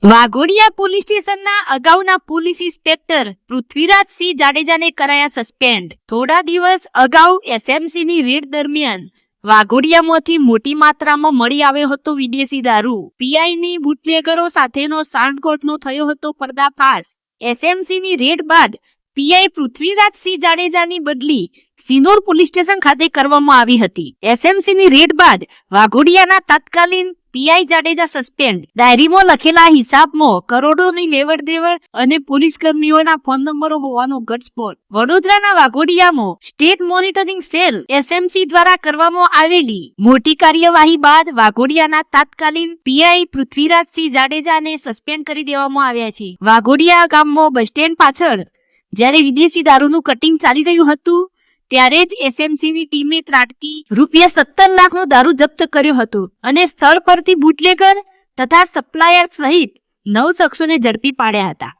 Waghodia police સ્ટેશનના અગાઉના police inspector Prithvirajsinh જાડેજાને કરાયા સસ્પેન્ડ। થોડા દિવસ અગાઉ એસએમસીની રેડ દરમિયાન વાઘોડિયામાંથી મોટી માત્રામાં મળી આવ્યો હતો વિદેશી દારૂ। પીઆઈની બુટલેગરો સાથેનો સાંઠગોઠનો થયો હતો પર્દાફાશ। એસએમસીની રેડ બાદ પીઆઈ પૃથ્વીરાજસિંહ જાડેજાની બદલી સિનોર પોલીસ સ્ટેશન ખાતે કરવામાં આવી હતી। એસએમસીની રેડ બાદ વાઘોડિયાના તત્કાલીન પીઆઈ જાડેજા સસ્પેન્ડ। ડાયરીમાં લખેલા હિસાબમાં કરોડોની લેવડ દેવડ અને પોલીસ કર્મીઓના ફોન નંબરો હોવાનો ઘટસ્ફોટ। વડોદરાના વાઘોડિયામાં સ્ટેટ મોનિટરિંગ સેલ એસએમસી દ્વારા કરવામાં આવેલી મોટી કાર્યવાહી બાદ વાઘોડિયાના તાત્કાલિક પીઆઈ પૃથ્વીરાજસિંહ જાડેજાને સસ્પેન્ડ કરી દેવામાં આવ્યા છે। વાઘોડિયા ગામમાં બસ સ્ટેન્ડ પાછળ જ્યારે વિદેશી દારૂનું કટિંગ ચાલી રહ્યું હતું ત્યારે જ એસએમસીની ટીમે ત્રાટકી ₹17 લાખનો દારૂ જપ્ત કર્યો હતો અને સ્થળ પરથી બુટલેગર તથા સપ્લાયર સહિત 9 શખ્સોને ઝડપી પાડ્યા હતા।